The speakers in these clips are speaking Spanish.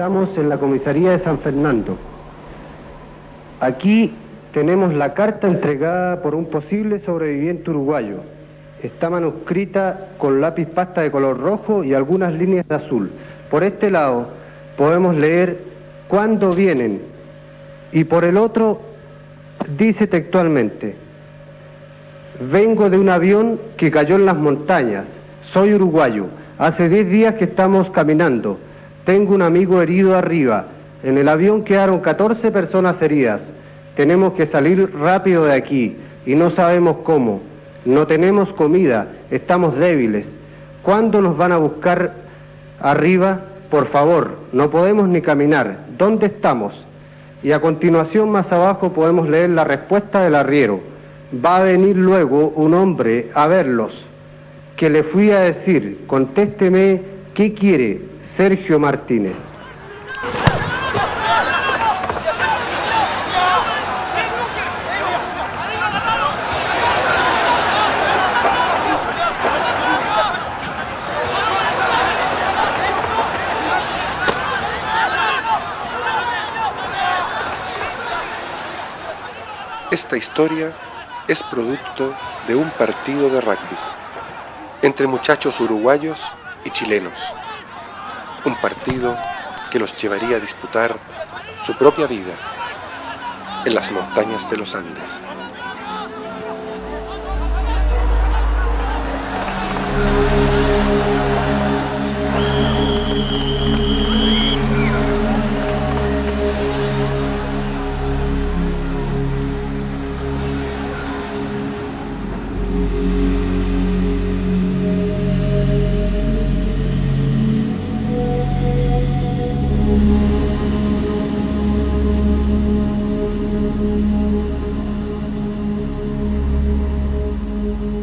Estamos en la comisaría de San Fernando. Aquí tenemos la carta entregada por un posible sobreviviente uruguayo. Está manuscrita con lápiz pasta de color rojo y algunas líneas de azul. Por este lado podemos leer cuándo vienen y por el otro dice textualmente: vengo de un avión que cayó en las montañas, soy uruguayo, hace 10 días que estamos caminando, tengo un amigo herido arriba, en el avión quedaron 14 personas heridas, tenemos que salir rápido de aquí y no sabemos cómo, no tenemos comida, estamos débiles, ¿cuándo nos van a buscar arriba? Por favor, no podemos ni caminar, ¿dónde estamos? Y a continuación más abajo podemos leer la respuesta del arriero: va a venir luego un hombre a verlos, que le fui a decir, contésteme, ¿qué quiere? Sergio Martínez. Esta historia es producto de un partido de rugby entre muchachos uruguayos y chilenos. Un partido que los llevaría a disputar su propia vida en las montañas de los Andes.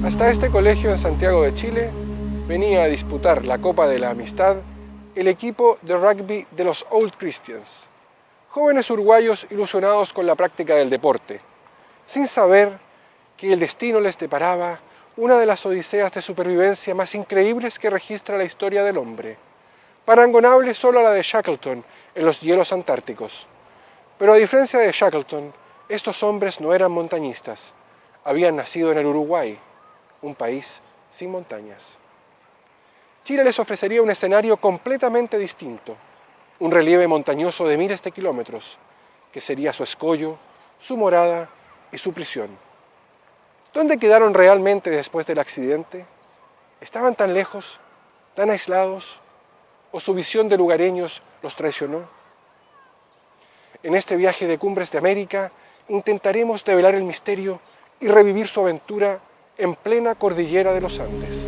Hasta este colegio en Santiago de Chile venía a disputar la Copa de la Amistad el equipo de rugby de los Old Christians, jóvenes uruguayos ilusionados con la práctica del deporte, sin saber que el destino les deparaba una de las odiseas de supervivencia más increíbles que registra la historia del hombre, parangonable solo a la de Shackleton en los hielos antárticos. Pero a diferencia de Shackleton, estos hombres no eran montañistas, habían nacido en el Uruguay, un país sin montañas. Chile les ofrecería un escenario completamente distinto, un relieve montañoso de miles de kilómetros, que sería su escollo, su morada y su prisión. ¿Dónde quedaron realmente después del accidente? ¿Estaban tan lejos, tan aislados, o su visión de lugareños los traicionó? En este viaje de Cumbres de América intentaremos develar el misterio y revivir su aventura en plena cordillera de los Andes.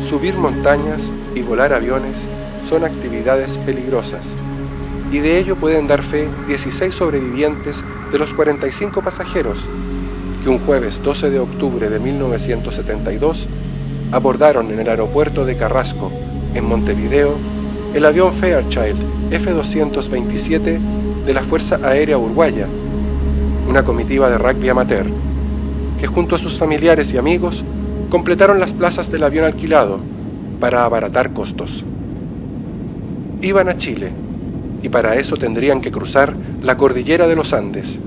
Subir montañas y volar aviones son actividades peligrosas, y de ello pueden dar fe 16 sobrevivientes de los 45 pasajeros que un jueves 12 de octubre de 1972 abordaron en el aeropuerto de Carrasco, en Montevideo, el avión Fairchild F-227 de la Fuerza Aérea Uruguaya, una comitiva de rugby amateur, que junto a sus familiares y amigos completaron las plazas del avión alquilado para abaratar costos. Iban a Chile, y para eso tendrían que cruzar la cordillera de los Andes,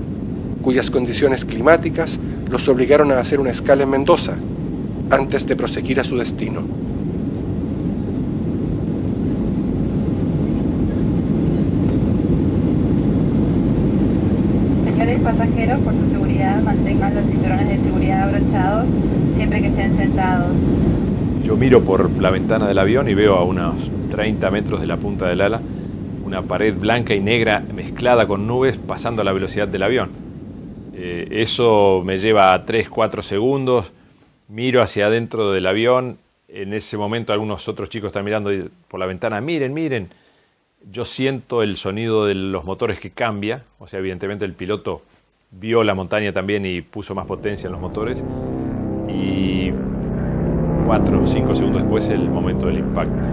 cuyas condiciones climáticas los obligaron a hacer una escala en Mendoza, antes de proseguir a su destino. Señores pasajeros, por su seguridad, mantengan los cinturones de seguridad abrochados siempre que estén sentados. Yo miro por la ventana del avión y veo a unos 30 metros de la punta del ala una pared blanca y negra mezclada con nubes pasando a la velocidad del avión. Eso me lleva a 3-4 segundos, miro hacia adentro del avión, en ese momento algunos otros chicos están mirando por la ventana, miren, miren. Yo siento el sonido de los motores que cambia, o sea, evidentemente el piloto vio la montaña también y puso más potencia en los motores. Y 4 o 5 segundos después el momento del impacto.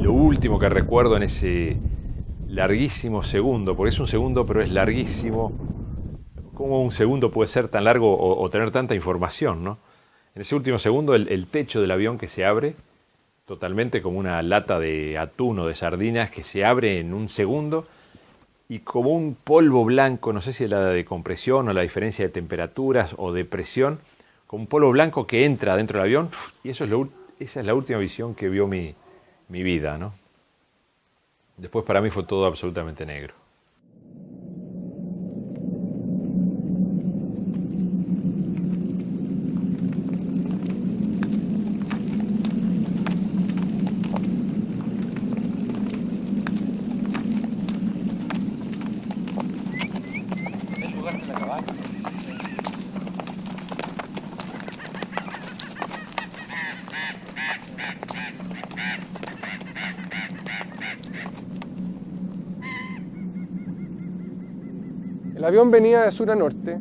Lo último que recuerdo en ese larguísimo segundo, porque es un segundo pero es larguísimo. ¿Cómo un segundo puede ser tan largo o tener tanta información, ¿no? En ese último segundo el techo del avión que se abre totalmente como una lata de atún o de sardinas que se abre en un segundo y como un polvo blanco, no sé si es la de compresión o la diferencia de temperaturas o de presión, como un polvo blanco que entra dentro del avión y esa es la última visión que vio mi vida, ¿no? Después para mí fue todo absolutamente negro. El avión venía de sur a norte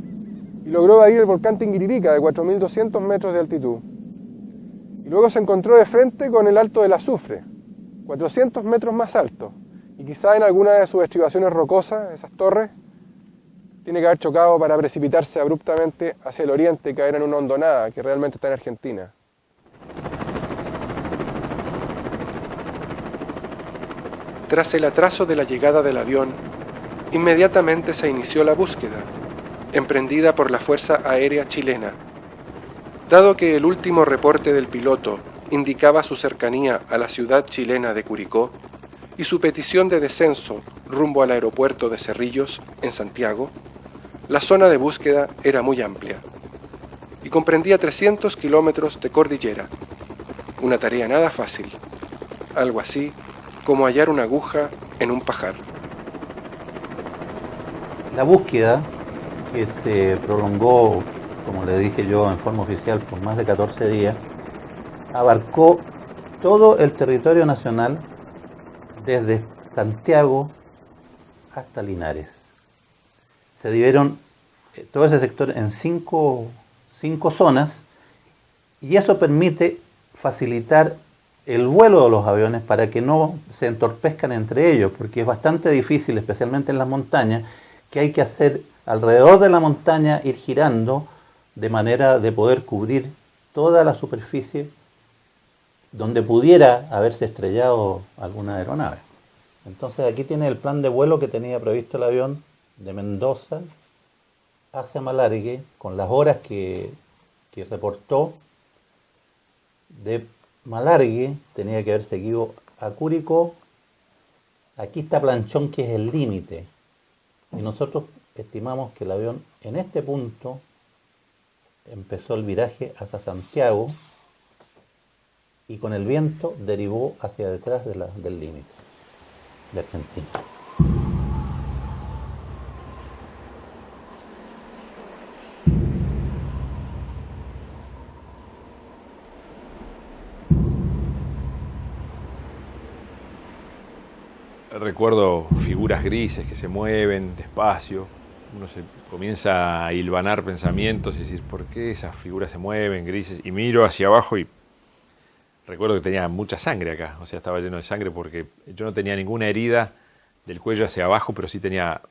y logró evadir el volcán Tinguiririca de 4.200 metros de altitud. Y luego se encontró de frente con el Alto del Azufre, 400 metros más alto. Y quizá en alguna de sus estribaciones rocosas, esas torres, tiene que haber chocado para precipitarse abruptamente hacia el oriente y caer en una hondonada que realmente está en Argentina. Tras el atraso de la llegada del avión, inmediatamente se inició la búsqueda, emprendida por la Fuerza Aérea Chilena. Dado que el último reporte del piloto indicaba su cercanía a la ciudad chilena de Curicó y su petición de descenso rumbo al aeropuerto de Cerrillos, en Santiago, la zona de búsqueda era muy amplia y comprendía 300 kilómetros de cordillera, una tarea nada fácil, algo así como hallar una aguja en un pajar. La búsqueda, que se prolongó, como le dije yo, en forma oficial por más de 14 días, abarcó todo el territorio nacional desde Santiago hasta Linares. Se dividieron todo ese sector en cinco zonas y eso permite facilitar el vuelo de los aviones para que no se entorpezcan entre ellos, porque es bastante difícil, especialmente en las montañas, que hay que hacer alrededor de la montaña, ir girando de manera de poder cubrir toda la superficie donde pudiera haberse estrellado alguna aeronave. Entonces aquí tiene el plan de vuelo que tenía previsto el avión de Mendoza hacia Malargüe, con las horas que reportó. De Malargüe tenía que haber seguido a Curicó. Aquí está Planchón, que es el límite. Y nosotros estimamos que el avión en este punto empezó el viraje hacia Santiago y con el viento derivó hacia detrás del límite de Argentina. Recuerdo figuras grises que se mueven despacio. Uno se comienza a hilvanar pensamientos y decir, ¿por qué esas figuras se mueven grises? Y miro hacia abajo y recuerdo que tenía mucha sangre acá. O sea, estaba lleno de sangre porque yo no tenía ninguna herida del cuello hacia abajo, pero sí tenía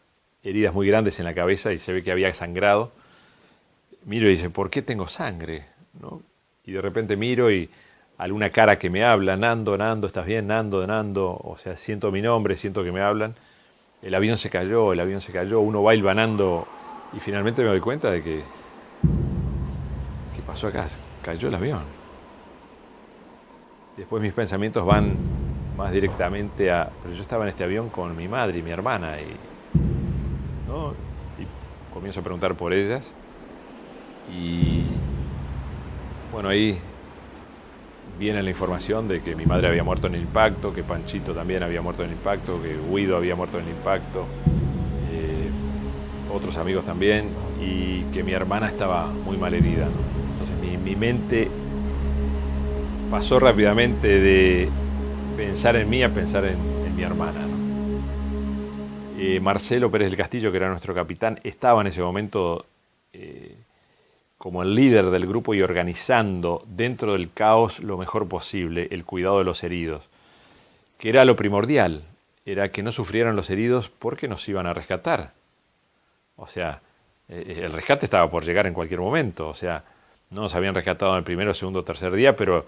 heridas muy grandes en la cabeza y se ve que había sangrado. Miro y dice, ¿por qué tengo sangre? ¿No? Y de repente miro y alguna cara que me habla, Nando, Nando, ¿estás bien? Nando, Nando, o sea, siento mi nombre, siento que me hablan. El avión se cayó, uno va hilvanando y finalmente me doy cuenta de que ¿qué pasó acá? Cayó el avión. Después mis pensamientos van más directamente a... Pero yo estaba en este avión con mi madre y mi hermana, ¿no? Y comienzo a preguntar por ellas. Y bueno, ahí viene la información de que mi madre había muerto en el impacto, que Panchito también había muerto en el impacto, que Guido había muerto en el impacto, otros amigos también, y que mi hermana estaba muy mal herida, ¿no? Entonces mi mente pasó rápidamente de pensar en mí a pensar en mi hermana, ¿no? Marcelo Pérez del Castillo, que era nuestro capitán, estaba en ese momento como el líder del grupo y organizando dentro del caos lo mejor posible el cuidado de los heridos, que era lo primordial, era que no sufrieran los heridos porque nos iban a rescatar. O sea, el rescate estaba por llegar en cualquier momento, o sea, no nos habían rescatado en el primero, segundo, tercer día, pero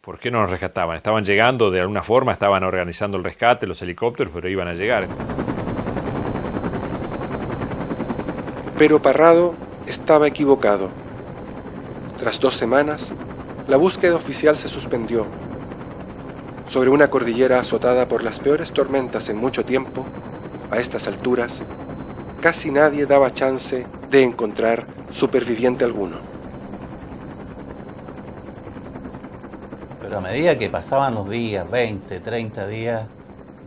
¿por qué no nos rescataban? Estaban llegando de alguna forma, estaban organizando el rescate, los helicópteros, pero iban a llegar. Pero Parrado estaba equivocado. Tras 2 semanas, la búsqueda oficial se suspendió. Sobre una cordillera azotada por las peores tormentas en mucho tiempo, a estas alturas, casi nadie daba chance de encontrar superviviente alguno. Pero a medida que pasaban los días, 20, 30 días,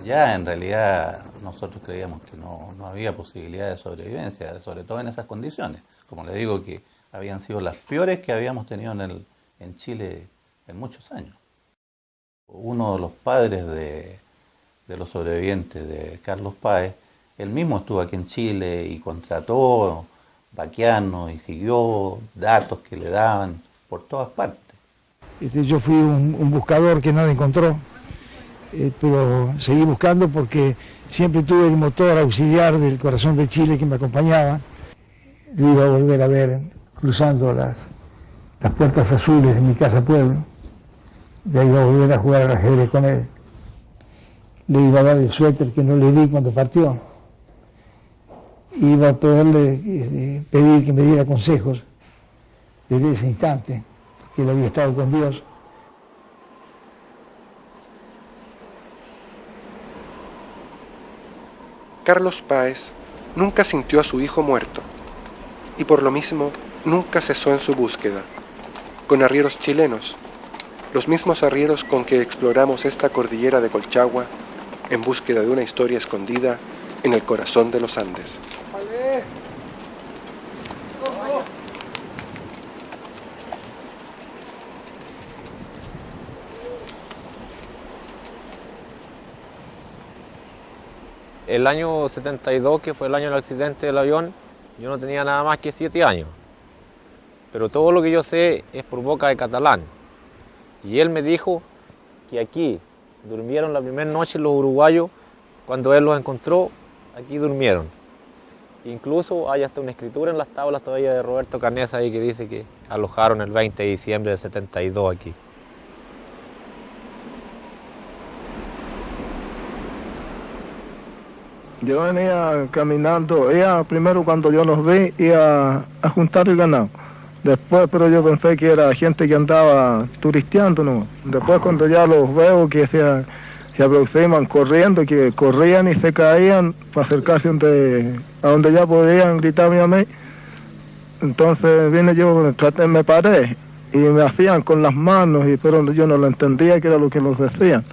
ya en realidad nosotros creíamos que no había posibilidad de sobrevivencia, sobre todo en esas condiciones. Como le digo, que habían sido las peores que habíamos tenido en Chile en muchos años. Uno de los padres de los sobrevivientes, de Carlos Páez, él mismo estuvo aquí en Chile y contrató vaquianos y siguió datos que le daban por todas partes. Yo fui un buscador que nadie encontró, pero seguí buscando porque siempre tuve el motor auxiliar del Corazón de Chile que me acompañaba. Lo iba a volver a ver cruzando las puertas azules de mi casa pueblo. Ya iba a volver a jugar al ajedrez con él. Le iba a dar el suéter que no le di cuando partió. Iba a poderle pedir que me diera consejos desde ese instante, que él había estado con Dios. Carlos Páez nunca sintió a su hijo muerto y por lo mismo nunca cesó en su búsqueda, con arrieros chilenos, los mismos arrieros con que exploramos esta cordillera de Colchagua en búsqueda de una historia escondida en el corazón de los Andes. El año 72, que fue el año del accidente del avión, yo no tenía nada más que 7 años. Pero todo lo que yo sé es por boca de Catalán. Y él me dijo que aquí durmieron la primera noche los uruguayos, cuando él los encontró, aquí durmieron. Incluso hay hasta una escritura en las tablas todavía de Roberto Canesa ahí que dice que alojaron el 20 de diciembre del 72 aquí. Yo venía caminando, primero cuando yo los vi, iba a juntar el ganado. Después, pero yo pensé que era gente que andaba turisteando, ¿no? Después cuando ya los veo que se aproximan corriendo, que corrían y se caían para acercarse a donde ya podían gritarme a mí. Entonces vine yo, me paré y me hacían con las manos, pero yo no lo entendía que era lo que los decían.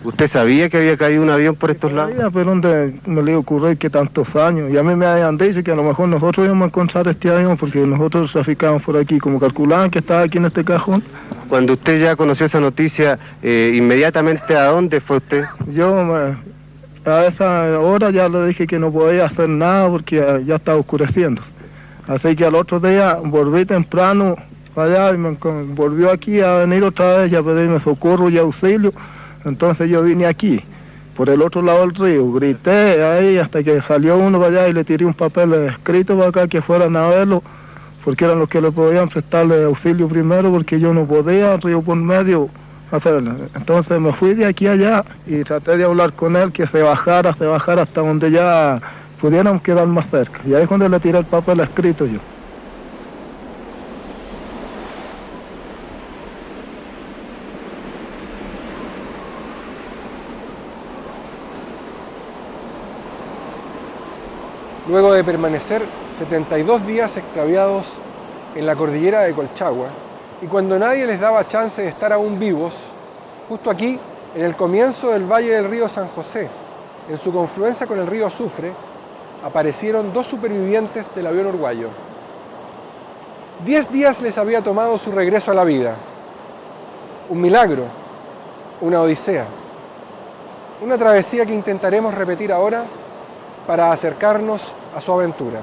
¿Usted sabía que había caído un avión por estos lados? Pero ¿dónde me le ocurrió que tantos años? Y a mí me habían dicho que a lo mejor nosotros íbamos a encontrar este avión porque nosotros traficábamos por aquí, como calculaban que estaba aquí en este cajón. Cuando usted ya conoció esa noticia, inmediatamente ¿a dónde fue usted? Yo a esa hora ya le dije que no podía hacer nada porque ya estaba oscureciendo. Así que al otro día volví temprano allá y me volvió aquí a venir otra vez y a pedirme socorro y auxilio. Entonces yo vine aquí, por el otro lado del río, grité ahí hasta que salió uno para allá y le tiré un papel escrito para acá que fueran a verlo, porque eran los que le podían prestarle auxilio primero, porque yo no podía, río por medio, hacerlo. Entonces me fui de aquí allá y traté de hablar con él, que se bajara hasta donde ya pudiéramos quedar más cerca. Y ahí es cuando le tiré el papel escrito yo. luego de permanecer 72 días extraviados en la cordillera de Colchagua, y cuando nadie les daba chance de estar aún vivos, justo aquí, en el comienzo del valle del río San José, en su confluencia con el río Azufre, aparecieron 2 supervivientes del avión uruguayo. 10 días les había tomado su regreso a la vida. Un milagro, una odisea. Una travesía que intentaremos repetir ahora para acercarnos a su aventura.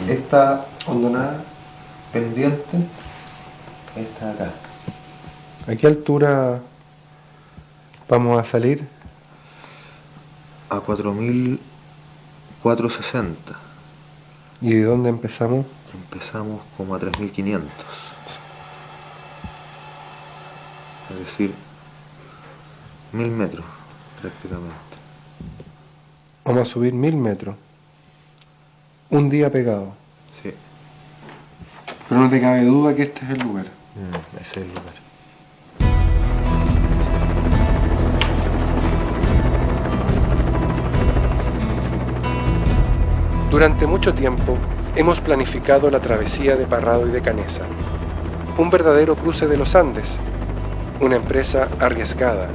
Esta hondonada pendiente está acá. ¿A qué altura vamos a salir? A 4.460. ¿Y de dónde empezamos? Empezamos como a 3.500. Es decir, 1.000 metros prácticamente. Vamos a subir 1.000 metros. Un día pegado. Sí. Pero no te cabe duda que este es el lugar. Ese es el lugar. Durante mucho tiempo hemos planificado la travesía de Parrado y de Canesa, un verdadero cruce de los Andes, una empresa arriesgada,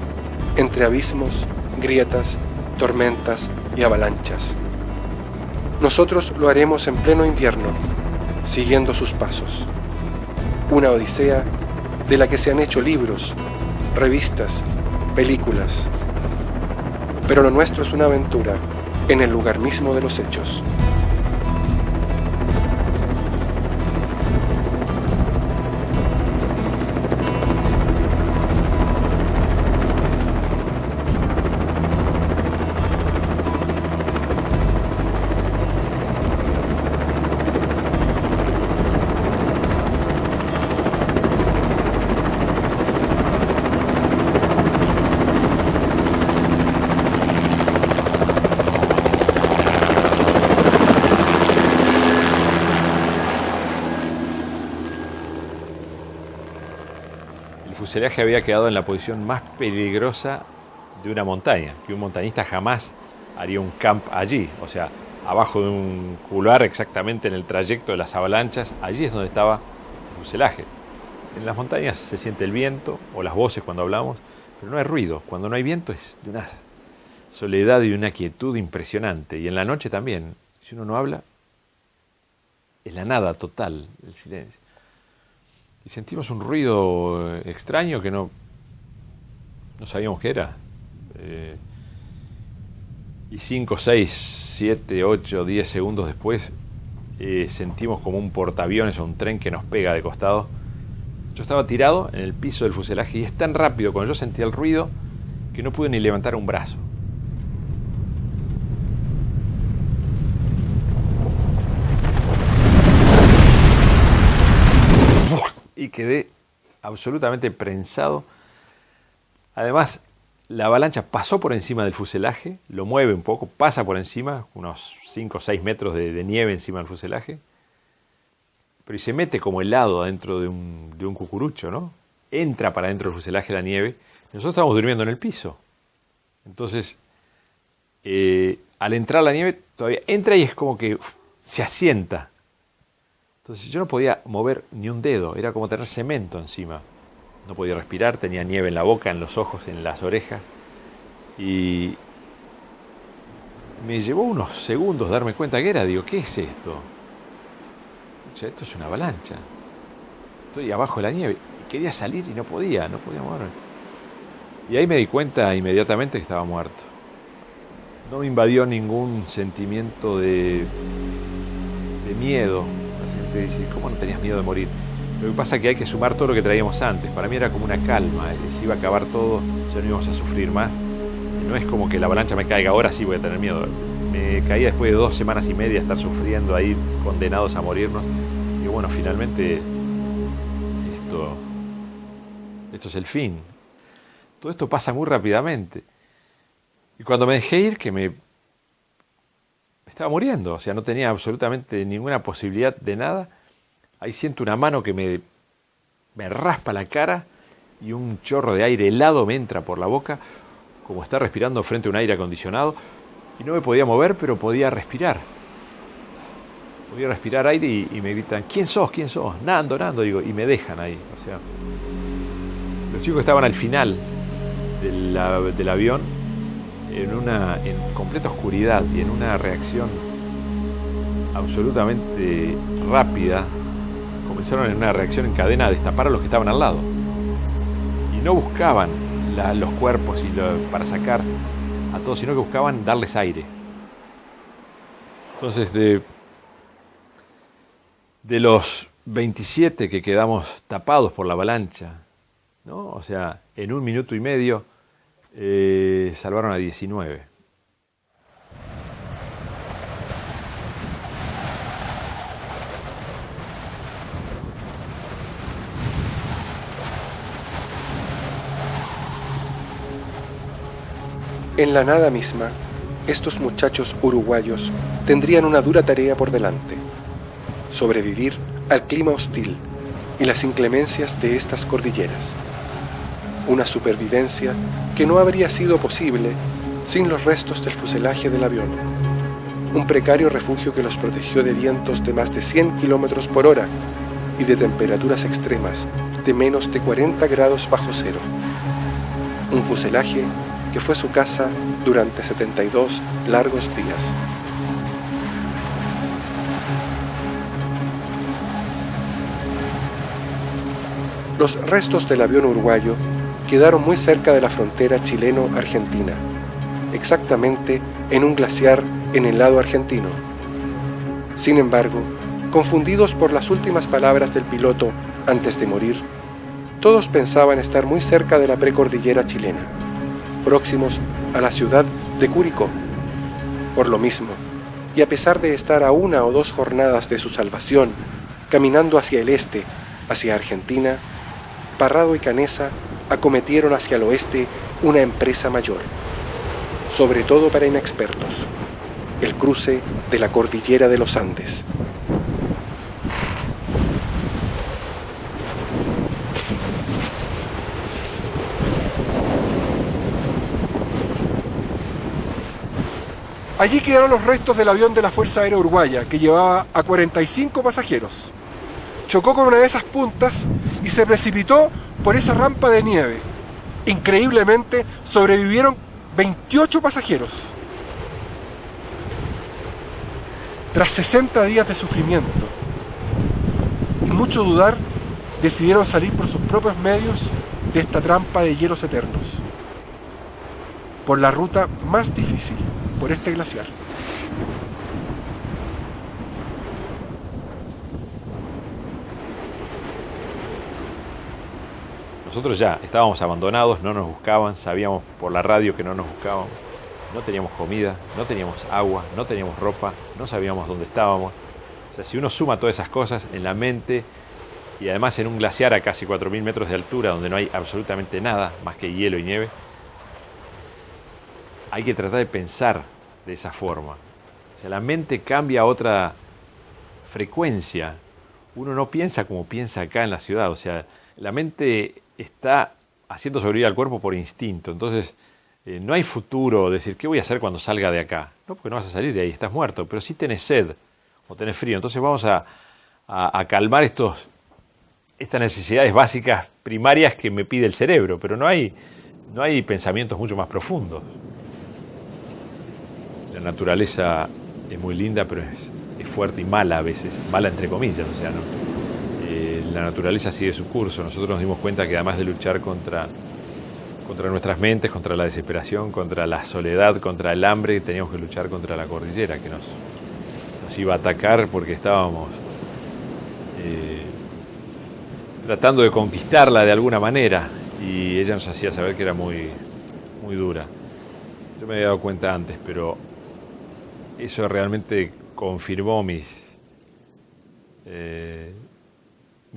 entre abismos, grietas, tormentas y avalanchas. Nosotros lo haremos en pleno invierno, siguiendo sus pasos. Una odisea de la que se han hecho libros, revistas, películas. Pero lo nuestro es una aventura en el lugar mismo de los hechos. El fuselaje había quedado en la posición más peligrosa de una montaña, que un montañista jamás haría un camp allí, o sea, abajo de un cular, exactamente en el trayecto de las avalanchas, allí es donde estaba el fuselaje. En las montañas se siente el viento o las voces cuando hablamos, pero no hay ruido. Cuando no hay viento es de una soledad y una quietud impresionante. Y en la noche también, si uno no habla, es la nada total, el silencio. Y sentimos un ruido extraño que no sabíamos qué era. Y 5, 6, 7, 8, 10 segundos después sentimos como un portaaviones o un tren que nos pega de costado. Yo estaba tirado en el piso del fuselaje y es tan rápido cuando yo sentía el ruido que no pude ni levantar un brazo. Y quedé absolutamente prensado. Además, la avalancha pasó por encima del fuselaje, lo mueve un poco, pasa por encima, unos 5 o 6 metros de nieve encima del fuselaje, pero y se mete como helado adentro de un cucurucho, ¿no? Entra para dentro del fuselaje la nieve. Nosotros estábamos durmiendo en el piso. Entonces, al entrar la nieve, todavía entra y es como que se asienta. Entonces yo no podía mover ni un dedo, era como tener cemento encima. No podía respirar, tenía nieve en la boca, en los ojos, en las orejas. Y me llevó unos segundos darme cuenta que era. Digo, ¿qué es esto? O sea, esto es una avalancha. Estoy abajo de la nieve. Y quería salir y no podía moverme. Y ahí me di cuenta inmediatamente que estaba muerto. No me invadió ningún sentimiento de miedo. La gente dice, ¿cómo no tenías miedo de morir? Lo que pasa es que hay que sumar todo lo que traíamos antes. Para mí era como una calma, se iba a acabar todo, ya no íbamos a sufrir más. No es como que la avalancha me caiga, ahora sí voy a tener miedo. Me caía después de 2 semanas y media estar sufriendo ahí, condenados a morirnos. Y bueno, finalmente esto es el fin. Todo esto pasa muy rápidamente. Y cuando me dejé ir, que me estaba muriendo, o sea, no tenía absolutamente ninguna posibilidad de nada, ahí siento una mano que me raspa la cara y un chorro de aire helado me entra por la boca, como estar respirando frente a un aire acondicionado, y no me podía mover, pero podía respirar. Podía respirar aire y me gritan, ¿quién sos? ¿Quién sos? Nando, Nando, digo, y me dejan ahí. O sea, los chicos estaban al final del avión en completa oscuridad y en una reacción absolutamente rápida. Comenzaron en una reacción en cadena a destapar a los que estaban al lado. Y no buscaban los cuerpos para sacar a todos, sino que buscaban darles aire. Entonces, de los 27 que quedamos tapados por la avalancha, ¿no? O sea, en 1 minuto y medio salvaron a 19. En la nada misma, estos muchachos uruguayos tendrían una dura tarea por delante: sobrevivir al clima hostil y las inclemencias de estas cordilleras. Una supervivencia que no habría sido posible sin los restos del fuselaje del avión. Un precario refugio que los protegió de vientos de más de 100 kilómetros por hora y de temperaturas extremas de menos de 40 grados bajo cero. Un fuselaje que fue su casa durante 72 largos días. Los restos del avión uruguayo quedaron muy cerca de la frontera chileno-argentina, exactamente en un glaciar en el lado argentino. Sin embargo, confundidos por las últimas palabras del piloto antes de morir, todos pensaban estar muy cerca de la precordillera chilena, próximos a la ciudad de Curicó. Por lo mismo, y a pesar de estar a 1 o 2 jornadas de su salvación, caminando hacia el este, hacia Argentina, Parrado y Canessa acometieron hacia el oeste una empresa mayor, sobre todo para inexpertos: el cruce de la cordillera de los Andes. Allí quedaron los restos del avión de la Fuerza Aérea Uruguaya, que llevaba a 45 pasajeros. Chocó con una de esas puntas y se precipitó por esa rampa de nieve. Increíblemente, sobrevivieron 28 pasajeros. Tras 60 días de sufrimiento y mucho dudar, decidieron salir por sus propios medios de esta trampa de hielos eternos, por la ruta más difícil, por este glaciar. Nosotros ya estábamos abandonados, no nos buscaban, sabíamos por la radio que no nos buscaban, no teníamos comida, no teníamos agua, no teníamos ropa, no sabíamos dónde estábamos. O sea, si uno suma todas esas cosas en la mente, y además en un glaciar a casi 4.000 metros de altura, donde no hay absolutamente nada más que hielo y nieve, hay que tratar de pensar de esa forma. O sea, la mente cambia a otra frecuencia. Uno no piensa como piensa acá en la ciudad. O sea, la mente está haciendo sobrevivir al cuerpo por instinto. Entonces, no hay futuro, decir, ¿qué voy a hacer cuando salga de acá? No, porque no vas a salir de ahí, estás muerto. Pero sí tenés sed o tenés frío. Entonces vamos a calmar estas necesidades básicas primarias que me pide el cerebro. Pero no hay pensamientos mucho más profundos. La naturaleza es muy linda, pero es fuerte y mala a veces, mala entre comillas, o sea, ¿no? La naturaleza sigue su curso. Nosotros nos dimos cuenta que además de luchar contra nuestras mentes, contra la desesperación, contra la soledad, contra el hambre, teníamos que luchar contra la cordillera, que nos nos iba a atacar porque estábamos tratando de conquistarla de alguna manera, y ella nos hacía saber que era muy, muy dura. Yo me había dado cuenta antes, pero eso realmente confirmó mis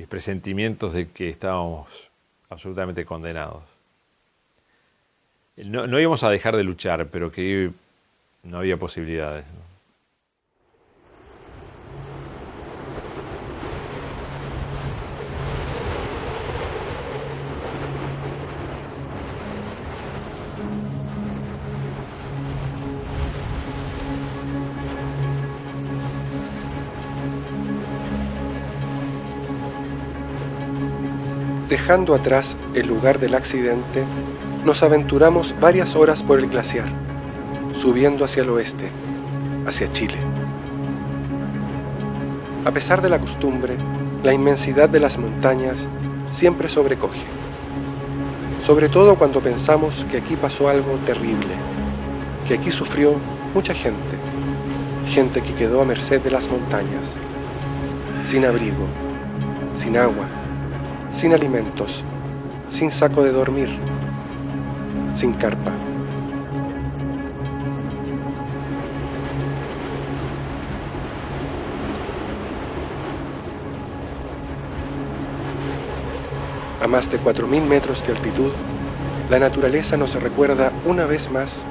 presentimientos de que estábamos absolutamente condenados. No íbamos a dejar de luchar, pero que no había posibilidades, ¿no? Dejando atrás el lugar del accidente, nos aventuramos varias horas por el glaciar, subiendo hacia el oeste, hacia Chile. A pesar de la costumbre, la inmensidad de las montañas siempre sobrecoge, sobre todo cuando pensamos que aquí pasó algo terrible, que aquí sufrió mucha gente, gente que quedó a merced de las montañas, sin abrigo, sin agua, sin alimentos, sin saco de dormir, sin carpa. A más de 4.000 metros de altitud, la naturaleza nos recuerda una vez más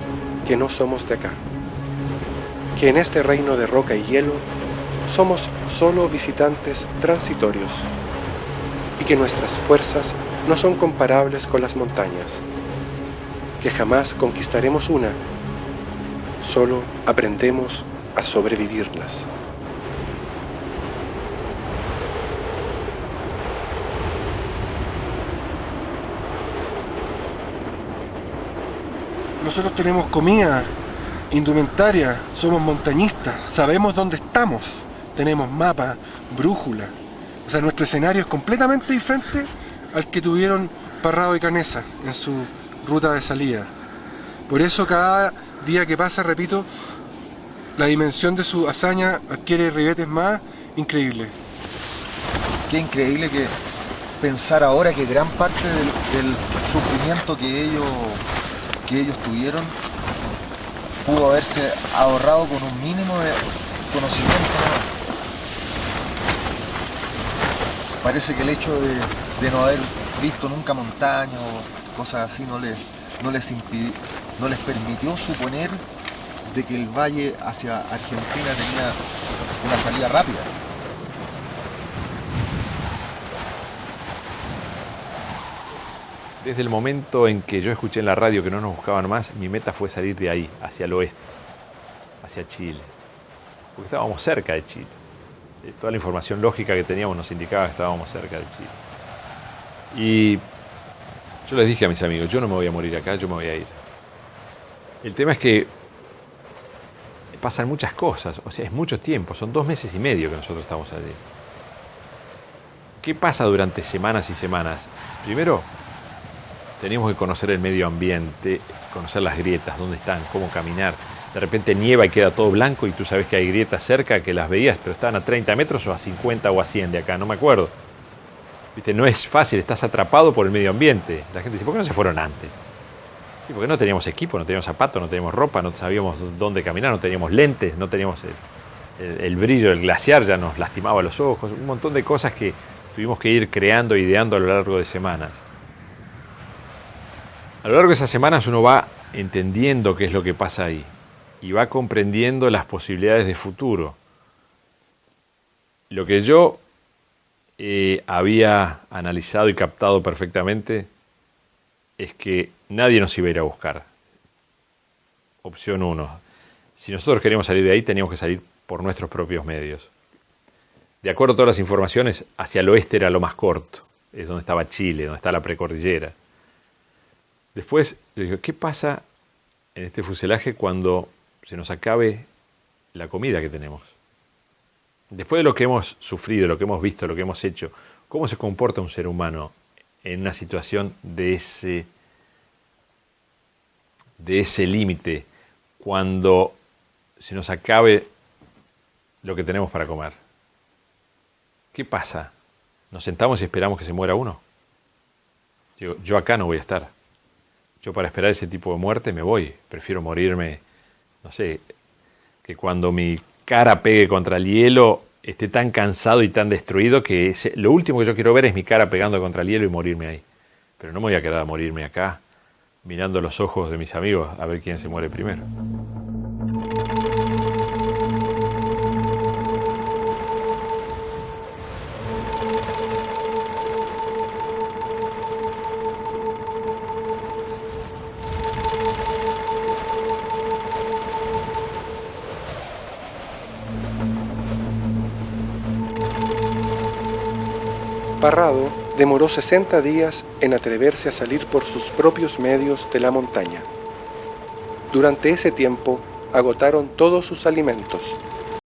que no somos de acá, que en este reino de roca y hielo somos solo visitantes transitorios, y que nuestras fuerzas no son comparables con las montañas, que jamás conquistaremos una, solo aprendemos a sobrevivirlas. Nosotros tenemos comida, indumentaria, somos montañistas, sabemos dónde estamos, tenemos mapa, brújula. O sea, nuestro escenario es completamente diferente al que tuvieron Parrado y Canessa en su ruta de salida. Por eso cada día que pasa, repito, la dimensión de su hazaña adquiere ribetes más increíbles. Qué increíble que pensar ahora que gran parte del sufrimiento que ellos tuvieron pudo haberse ahorrado con un mínimo de conocimiento, ¿no? Parece que el hecho de no haber visto nunca montaña o cosas así no les permitió suponer de que el valle hacia Argentina tenía una salida rápida. Desde el momento en que yo escuché en la radio que no nos buscaban más, mi meta fue salir de ahí, hacia el oeste, hacia Chile, porque estábamos cerca de Chile. Toda la información lógica que teníamos nos indicaba que estábamos cerca de Chile. Y yo les dije a mis amigos, yo no me voy a morir acá, yo me voy a ir. El tema es que pasan muchas cosas, o sea, es mucho tiempo, son 2 meses y medio que nosotros estamos allí. ¿Qué pasa durante semanas y semanas? Primero, tenemos que conocer el medio ambiente, conocer las grietas, dónde están, cómo caminar. De repente nieva y queda todo blanco y tú sabes que hay grietas cerca que las veías, pero estaban a 30 metros o a 50 o a 100 de acá, no me acuerdo. ¿Viste? No es fácil, estás atrapado por el medio ambiente. La gente dice, ¿por qué no se fueron antes? Sí, porque no teníamos equipo, no teníamos zapatos, no teníamos ropa, no sabíamos dónde caminar, no teníamos lentes, no teníamos el brillo del glaciar, ya nos lastimaba los ojos, un montón de cosas que tuvimos que ir creando e ideando a lo largo de semanas. A lo largo de esas semanas uno va entendiendo qué es lo que pasa ahí y va comprendiendo las posibilidades de futuro. Lo que yo había analizado y captado perfectamente es que nadie nos iba a ir a buscar. Opción 1. Si nosotros queríamos salir de ahí, teníamos que salir por nuestros propios medios. De acuerdo a todas las informaciones, hacia el oeste era lo más corto. Es donde estaba Chile, donde está la precordillera. Después, yo digo, ¿qué pasa en este fuselaje cuando se nos acabe la comida que tenemos? Después de lo que hemos sufrido, lo que hemos visto, lo que hemos hecho, ¿cómo se comporta un ser humano en una situación de ese límite, cuando se nos acabe lo que tenemos para comer. ¿Qué pasa? ¿Nos sentamos y esperamos que se muera uno? Yo acá no voy a estar. Yo para esperar ese tipo de muerte me voy. Prefiero morirme, no sé, que cuando mi cara pegue contra el hielo esté tan cansado y tan destruido que lo último que yo quiero ver es mi cara pegando contra el hielo y morirme ahí. Pero no me voy a quedar a morirme acá, mirando los ojos de mis amigos a ver quién se muere primero. Parrado demoró 60 días en atreverse a salir por sus propios medios de la montaña. Durante ese tiempo agotaron todos sus alimentos